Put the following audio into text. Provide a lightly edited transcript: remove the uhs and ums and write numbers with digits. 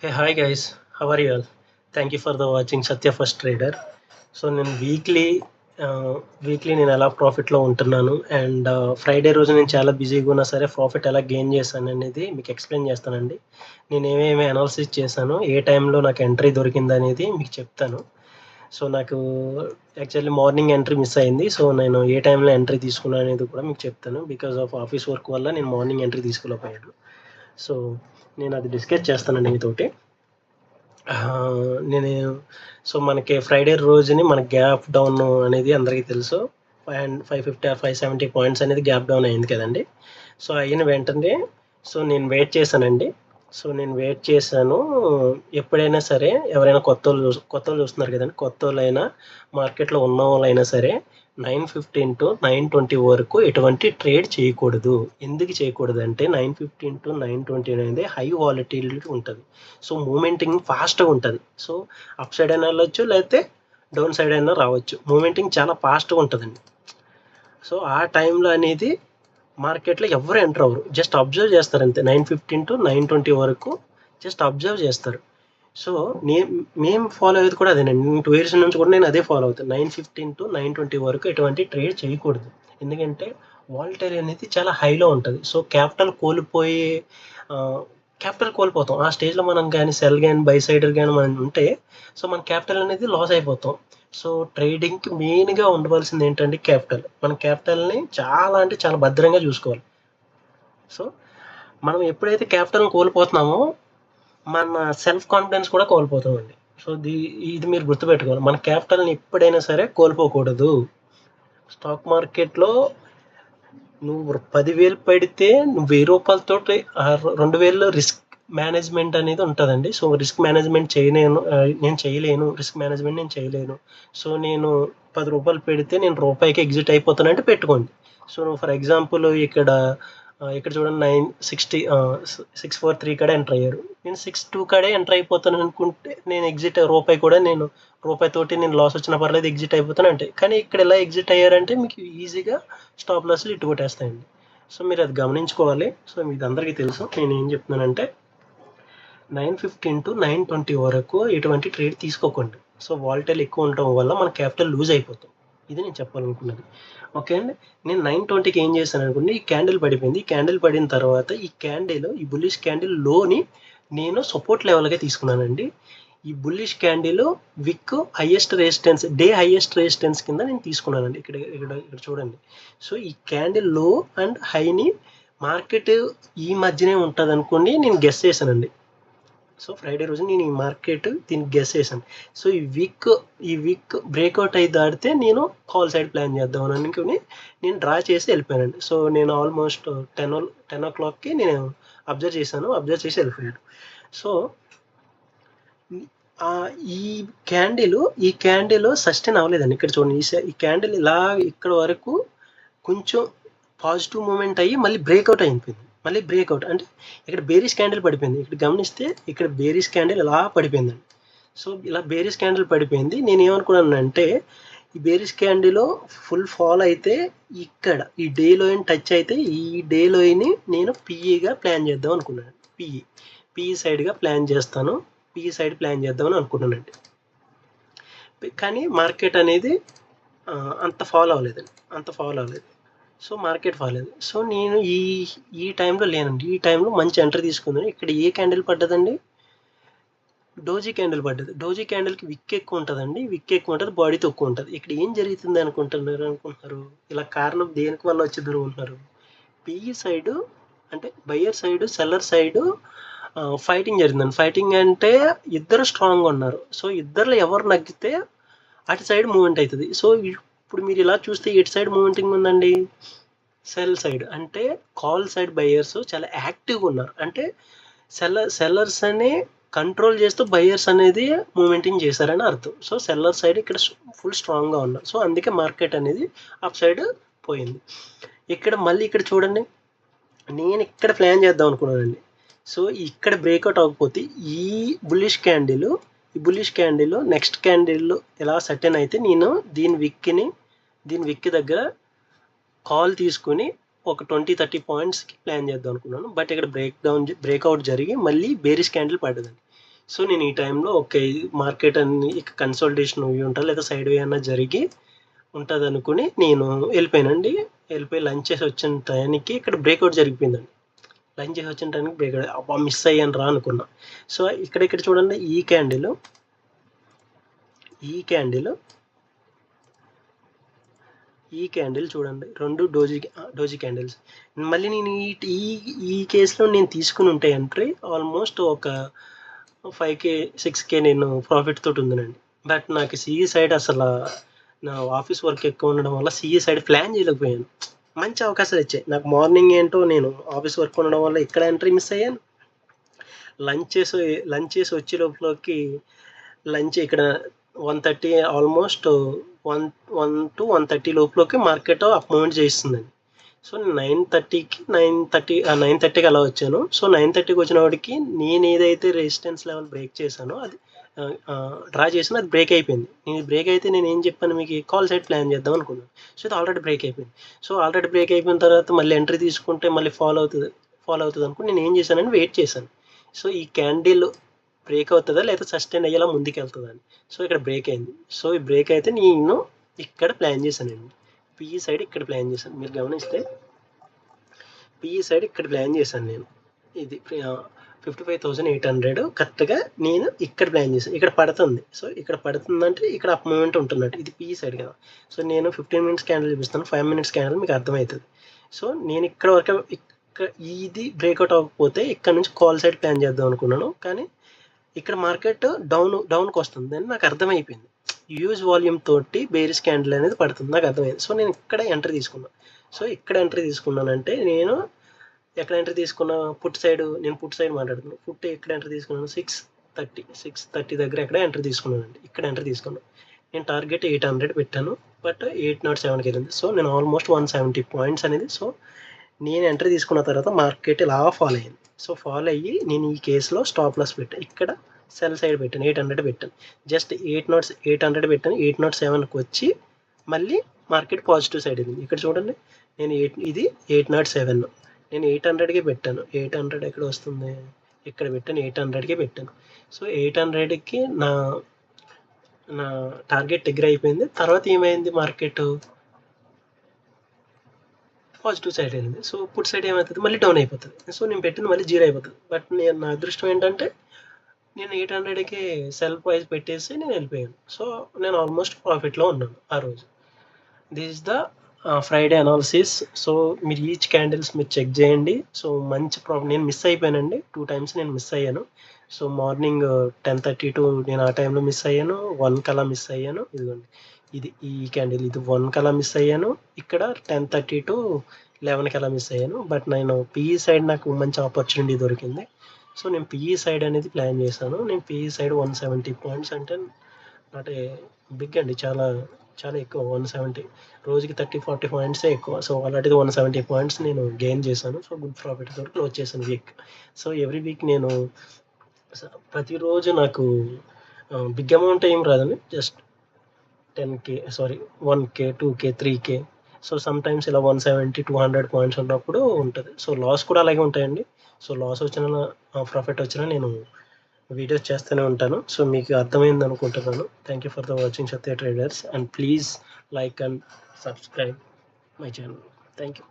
Hey, hi guys, how are you all? Thank you for the watching Satya First Trader. So నేను weekly నేను ఎలా ప్రాఫిట్లో ఉంటున్నాను and Friday రోజు నేను చాలా బిజీగా ఉన్నా సరే ప్రాఫిట్ ఎలా గెయిన్ చేశాను అనేది మీకు ఎక్స్ప్లెయిన్ చేస్తానండి. నేను ఏమేమి అనాలిసిస్ చేశాను, ఏ టైంలో నాకు ఎంట్రీ దొరికింది అనేది మీకు చెప్తాను. సో నాకు యాక్చువల్లీ మార్నింగ్ ఎంట్రీ మిస్ అయింది. సో నేను ఏ టైంలో ఎంట్రీ తీసుకున్నాను అనేది కూడా మీకు చెప్తాను. బికాస్ ఆఫ్ ఆఫీస్ వర్క్ వల్ల నేను మార్నింగ్ ఎంట్రీ తీసుకోలేకపోయాను. సో నేను అది డిస్కస్ చేస్తానండి మీతోటి. నేను సో మనకి ఫ్రైడే రోజుని మన గ్యాప్ డౌన్ అనేది అందరికీ తెలుసు. 550 ఆర్ 570 పాయింట్స్ అనేది గ్యాప్ డౌన్ అయింది కదండి. సో అయిన వెంటనే నేను వెయిట్ చేశానండి. నేను వెయిట్ చేశాను. ఎప్పుడైనా సరే ఎవరైనా కొత్తోళ్ళు చూస్తున్నారు కదండి. కొత్తోళ్ళైనా మార్కెట్లో ఉన్నవాళ్ళైనా సరే 9:15 to 9:20 వరకు ఎటువంటి ట్రేడ్ చేయకూడదు. ఎందుకు చేయకూడదు అంటే 9:15 to 9:20 అనేది హై వాలటిలిటీ ఉంటుంది. సో మూమెంటింగ్ ఫాస్ట్గా ఉంటుంది. సో అప్ సైడ్ అయినా వెళ్ళొచ్చు, లేకపోతే డౌన్ సైడ్ అయినా రావచ్చు. మూమెంటింగ్ చాలా ఫాస్ట్గా ఉంటుందండి. సో ఆ టైంలో అనేది మార్కెట్లో ఎవరు ఎంటర్ అవ్వరు. జస్ట్ అబ్జర్వ్ చేస్తారు అంతే. 9:15 to 9:20 వరకు జస్ట్ అబ్జర్వ్ చేస్తారు. సో మేము ఫాలో అయ్యేది కూడా అదేనండి. 2 ఇయర్స్ నుంచి కూడా నేను అదే ఫాలో అవుతాను. 9:15 to 9:20 వరకు ఎటువంటి ట్రేడ్ చేయకూడదు. ఎందుకంటే వాలటైల్ అనేది చాలా హైలో ఉంటుంది. సో క్యాపిటల్ కోల్పోతాం. ఆ స్టేజ్లో మనం కానీ సెల్ కానీ బై సైడర్ కానీ మనం ఉంటే సో మన క్యాపిటల్ అనేది లాస్ అయిపోతాం. సో ట్రేడింగ్కి మెయిన్గా ఉండవలసింది ఏంటంటే క్యాపిటల్. మన క్యాపిటల్ని చాలా అంటే చాలా భద్రంగా చూసుకోవాలి. సో మనం ఎప్పుడైతే క్యాపిటల్ని కోల్పోతున్నామో మన సెల్ఫ్ కాన్ఫిడెన్స్ కూడా కోల్పోతామండి. సో ఇది మీరు గుర్తుపెట్టుకోవాలి. మన క్యాపిటల్ని ఎప్పుడైనా సరే కోల్పోకూడదు. స్టాక్ మార్కెట్లో నువ్వు 10,000 పెడితే నువ్వు ₹1000తోటి 2,000 రిస్క్ మేనేజ్మెంట్ అనేది ఉంటుందండి. సో రిస్క్ మేనేజ్మెంట్ నేను చేయలేను. రిస్క్ మేనేజ్మెంట్ నేను చేయలేను. సో నేను ₹10 పెడితే నేను రూపాయికి ఎగ్జిట్ అయిపోతానంటే పెట్టుకోండి. సో ఫర్ ఎగ్జాంపుల్ ఇక్కడ చూడండి 643 కాడే ఎంటర్ అయ్యారు. నేను 62 కాడే ఎంటర్ అయిపోతాను అనుకుంటే నేను ఎగ్జిట్ రూపాయి కూడా నేను రూపాయితోటి నేను లాస్ వచ్చినా పర్లేదు ఎగ్జిట్ అయిపోతాను అంటే. కానీ ఇక్కడ ఎలా ఎగ్జిట్ అయ్యారంటే మీకు ఈజీగా స్టాప్ లాస్లు ఇటు కొట్టేస్తాయండి. సో మీరు అది గమనించుకోవాలి. సో ఇది అందరికీ తెలుసు. నేను ఏం చెప్తున్నానంటే 9:15 to 9:20 వరకు ఎటువంటి ట్రేడ్ తీసుకోకండి. సో వాలటైల్ ఎక్కువ ఉండటం వల్ల మన క్యాపిటల్ లూజ్ అయిపోతాం. ఇది నేను చెప్పాలనుకున్నది. ఓకే అండి. నేను 9:20కి ఏం చేశాను అనుకోండి, ఈ క్యాండిల్ పడిపోయింది. ఈ క్యాండిల్ పడిన తర్వాత ఈ బుల్లిష్ క్యాండిల్ లోని నేను సపోర్ట్ లెవెల్గా తీసుకున్నానండి. ఈ బుల్లిష్ క్యాండిల్ విక్ highest resistance, day highest resistance కింద నేను తీసుకున్నానండి. ఇక్కడ చూడండి. సో ఈ క్యాండిల్ లో అండ్ హైని మార్కెట్ ఈ మధ్యనే ఉంటుంది అనుకోండి నేను గెస్ చేశానండి. సో ఫ్రైడే రోజు నేను ఈ మార్కెట్ దీనికి గెస్ చేశాను. సో ఈ వీక్ బ్రేక్అవుట్ అయి దాడితే నేను కాల్ సైడ్ ప్లాన్ చేద్దామని అనుకుని నేను డ్రా చేసి వెళ్ళిపోయానండి. సో నేను ఆల్మోస్ట్ 10 o'clockకి నేను అబ్జర్వ్ చేసి వెళ్ళిపోయాను. సో ఈ క్యాండిల్ సస్టైన్ అవ్వలేదండి. ఇక్కడ చూడండి, ఈ క్యాండిల్ ఇలా ఇక్కడ వరకు కొంచెం పాజిటివ్ మూమెంట్ అయ్యి మళ్ళీ బ్రేక్అవుట్ అయిపోయింది. మళ్ళీ బ్రేక్అవుట్ అంటే ఇక్కడ బేరిష్ క్యాండిల్ పడిపోయింది. ఇక్కడ గమనిస్తే ఇక్కడ బేరిష్ క్యాండిల్ ఇలా పడిపోయిందండి. సో ఇలా బేరిష్ క్యాండిల్ పడిపోయింది. నేను ఏమనుకున్నానంటే ఈ బేరిష్ క్యాండిల్ ఫుల్ ఫాల్ అయితే ఇక్కడ ఈ డే లోని టచ్ అయితే ఈ డే లోని నేను పిఈగా ప్లాన్ చేద్దాం అనుకున్నాను. పిఈ సైడ్గా ప్లాన్ చేస్తాను. పిఈ సైడ్ ప్లాన్ చేద్దామని అనుకున్నానండి. కానీ మార్కెట్ అనేది అంత ఫాలో అవ్వలేదు. So market ఫాలేదు. సో నేను ఈ టైంలో లేనండి. ఈ టైంలో మంచి ఎంట్రీ తీసుకుందాను. ఇక్కడ ఏ క్యాండిల్ పడ్డదండి? డోజీ క్యాండిల్ పడ్డది. డోజీ క్యాండిల్కి విక్ ఎక్కువ ఉంటుందండి. విక్ ఎక్కువ ఉంటుంది, బాడీ తక్కువ ఉంటుంది. ఇక్కడ ఏం జరుగుతుంది అనుకుంటున్నారు? ఇలా కారణం దేనికి వల్ల వచ్చింది అనుకుంటున్నారు? పిఈ సైడ్ అంటే buyer side, seller side fighting జరిగిందండి. ఫైటింగ్ అంటే ఇద్దరు స్ట్రాంగ్గా ఉన్నారు. సో ఇద్దరులో ఎవరు నగ్గితే అటు సైడ్ మూవ్మెంట్ అవుతుంది. సో ఇప్పుడు మీరు ఇలా చూస్తే ఎటు సైడ్ మూవ్మెంటింగ్ ఉందండి? Cell side. అంటే కాల్ సైడ్ బయ్యర్స్ చాలా యాక్టివ్గా ఉన్నారు. అంటే సెల్లర్స్ అనే కంట్రోల్ చేస్తూ బయ్యర్స్ అనేది మూవ్మెంటింగ్ చేశారని అర్థం. సో సెల్లర్ సైడ్ ఇక్కడ ఫుల్ స్ట్రాంగ్గా ఉన్నారు. సో అందుకే మార్కెట్ అనేది అప్ సైడ్ పోయింది. మళ్ళీ ఇక్కడ చూడండి, నేను ఇక్కడ ప్లాన్ చేద్దాం అనుకున్నానండి. సో ఇక్కడ బ్రేక్అవుట్ అవ్వకపోతే ఈ బుల్లిష్ క్యాండిల్ నెక్స్ట్ క్యాండిల్ ఎలా సర్టెన్ అయితే నేను దీని విక్ దగ్గర కాల్ తీసుకుని ఒక 20-30 పాయింట్స్కి ప్లాన్ చేద్దాం అనుకున్నాను. బట్ ఇక్కడ బ్రేక్అవుట్ జరిగి మళ్ళీ బేరిష్ క్యాండిల్ పడ్డదండి. సో నేను ఈ టైంలో ఓకే మార్కెట్ అన్ని ఇక కన్సల్టేషన్ అవి ఉంటుంది లేదా సైడ్ వే అన్నా జరిగి ఉంటుంది అనుకుని నేను వెళ్ళిపోయానండి. వెళ్ళిపోయి లంచ్ చేసి వచ్చిన టైంకి ఇక్కడ బ్రేక్అవుట్ జరిగిపోయిందండి. లంచ్ చేసి వచ్చిన టైంకి బ్రేక్అవుట్ అబ్బా మిస్ అయ్యాను రా అనుకున్నా. సో ఇక్కడ చూడండి ఈ క్యాండిల్ చూడండి 2 డోజీ క్యాండిల్స్. మళ్ళీ నేను ఈ కేసులో నేను తీసుకుని ఉంటే ఎంట్రీ ఆల్మోస్ట్ ఒక 5K 6K నేను ప్రాఫిట్ తోటి ఉందనండి. బట్ నాకు సిఈ సైడ్ అసలు నా ఆఫీస్ వర్క్ ఎక్కువ ఉండడం వల్ల సిఈ సైడ్ ప్లాన్ చేయలేకపోయాను. మంచి అవకాశాలు వచ్చాయి నాకు. మార్నింగ్ ఏంటో నేను ఆఫీస్ వర్క్ ఉండడం వల్ల ఇక్కడ ఎంట్రీ మిస్ అయ్యాను. లంచ్ చేసి వచ్చే లోపలకి లంచ్ ఇక్కడ 1:30 ఆల్మోస్ట్ 1 to 1:30 లోపలకి మార్కెట్ అప్ మూవ్మెంట్ చేస్తుందండి. సో 9:30కి అలా వచ్చాను. సో 9:30కి వచ్చినప్పటికి నేను ఏదైతే రెసిస్టెన్స్ లెవెల్ బ్రేక్ చేశానో అది డ్రా చేసాను, అది బ్రేక్ అయిపోయింది. నేను బ్రేక్ అయితే నేను ఏం చెప్పాను మీకు, కాల్ సైడ్ ప్లాన్ చేద్దాం అనుకున్నాను. సో ఇది ఆల్రెడీ బ్రేక్ అయిపోయింది. సో ఆల్రెడీ బ్రేక్ అయిపోయిన తర్వాత మళ్ళీ ఎంట్రీ తీసుకుంటే మళ్ళీ ఫాలో అవుతుంది అనుకుని నేను ఏం చేశానని వెయిట్ చేశాను. సో ఈ క్యాండిల్ బ్రేక్ అవుతుందా లేదా సస్టైన్ అయ్యేలా ముందుకు వెళ్తుందా అని. సో ఇక్కడ బ్రేక్ అయింది. సో ఈ బ్రేక్ అయితే నేను ఇక్కడ ప్లాన్ చేశానండి. పిఈ సైడ్ ఇక్కడ ప్లాన్ చేశాను. మీరు గమనిస్తే పిఈ సైడ్ ఇక్కడ ప్లాన్ చేశాను నేను. ఇది 55,800 కరెక్ట్గా నేను ఇక్కడ ప్లాన్ చేశాను. ఇక్కడ పడుతుంది. సో ఇక్కడ పడుతుందంటే ఇక్కడ అప్ మూమెంట్ ఉంటున్నట్టు. ఇది పిఈ సైడ్ కదా. సో నేను 15 మినిట్స్ క్యాండిల్ చూపిస్తాను, 5 మినిట్స్ క్యాండిల్ మీకు అర్థమవుతుంది. సో నేను ఇక్కడ వరకు ఇది బ్రేక్అవుట్ అవ్వకపోతే ఇక్కడ నుంచి కాల్ సైడ్ ప్లాన్ చేద్దాం అనుకున్నాను. కానీ ఇక్కడ మార్కెట్ డౌన్కి వస్తుంది అని నాకు అర్థమైపోయింది. హ్యూజ్ వాల్యూమ్ తోటి బేరిష్ క్యాండిల్ అనేది పడుతుంది నాకు అర్థమైంది. సో నేను ఇక్కడ ఎంట్రీ తీసుకున్నాను. సో ఇక్కడ ఎంట్రీ తీసుకున్నానంటే నేను ఎక్కడ ఎంట్రీ తీసుకున్నా పుట్ సైడ్ మాట్లాడుతున్నాను. పుట్ ఎక్కడ ఎంట్రీ తీసుకున్నాను 6:30 దగ్గర ఎక్కడ ఎంట్రీ తీసుకున్నానండి. ఇక్కడ ఎంట్రీ తీసుకున్నాను. నేను టార్గెట్ 800 పెట్టాను, బట్ 807కి వెళ్ళింది. సో నేను ఆల్మోస్ట్ 170 పాయింట్స్ అనేది. సో నేను ఎంట్రీ తీసుకున్న తర్వాత మార్కెట్ ఇలా ఫాలో అయ్యింది. సో ఫాలో అయ్యి నేను ఈ కేసులో స్టాప్ లాస్ పెట్టాను. ఇక్కడ సెల్ సైడ్ పెట్టాను, 800 పెట్టాను. జస్ట్ 800 పెట్టాను. 807కి వచ్చి మళ్ళీ మార్కెట్ పాజిటివ్ సైడ్ వెళ్ళింది. ఇక్కడ చూడండి నేను ఇది 807, నేను 800కి పెట్టాను. 800 ఎక్కడ వస్తుంది, ఇక్కడ పెట్టాను, 800కి పెట్టాను. సో 800కి నా టార్గెట్ దగ్గర అయిపోయింది. తర్వాత ఏమైంది, మార్కెట్ పాజిటివ్ సైడ్ వెళ్ళింది. సో పుట్ సైడ్ ఏమవుతుంది, మళ్ళీ డౌన్ అయిపోతుంది. సో నేను పెట్టింది మళ్ళీ 0 అయిపోతుంది. బట్ నా అదృష్టం ఏంటంటే నేను 800కి సెల్ ప్రైస్ పెట్టేసి నేను వెళ్ళిపోయాను. సో నేను ఆల్మోస్ట్ ప్రాఫిట్లో ఉన్నాను ఆ రోజు. This is the Friday analysis. So మీరు ఈచ్ క్యాండిల్స్ మీరు చెక్ చేయండి. సో మంచి ప్రాఫిట్. నేను మిస్ అయిపోయానండి, 2 times నేను మిస్ అయ్యాను. సో మార్నింగ్ 10:30 to నేను ఆ టైంలో మిస్ అయ్యాను. 1 కలా మిస్ అయ్యాను. ఇదిగోండి ఈ క్యాండిల్ ఇది 1 కలా మిస్ అయ్యాను. ఇక్కడ 10:30 to 11 కలా మిస్ అయ్యాను. బట్ నేను పిఈ సైడ్ నాకు మంచి ఆపర్చునిటీ దొరికింది. సో నేను పిఈ సైడ్ అనేది ప్లాన్ చేశాను. నేను పిఈ సైడ్ 170 పాయింట్స్ అంటే నాట్ ఏ బిగ్ అండి, చాలా చాలా ఎక్కువ. 170 రోజుకి 30-40 పాయింట్సే ఎక్కువ. సో అలాంటిది 170 పాయింట్స్ నేను గెయిన్ చేశాను. సో గుడ్ ప్రాఫిట్ తోటి క్లోజ్ చేశాను వీక్. సో ఎవ్రీ వీక్ నేను ప్రతిరోజు నాకు బిగ్ అమౌంట్ ఏం రాదండి, just 10K 1K 2K 3K. So some times ఇలా 170-200 పాయింట్స్ ఉన్నప్పుడు ఉంటుంది. సో లాస్ కూడా అలాగే ఉంటాయండి. సో లాస్ వచ్చిన ప్రాఫిట్ వచ్చినా నేను వీడియోస్ చేస్తూనే ఉంటాను. సో మీకు అర్థమైంది అనుకుంటున్నాను. Thank you for the watching Satya traders, and please like and subscribe my channel. Thank you.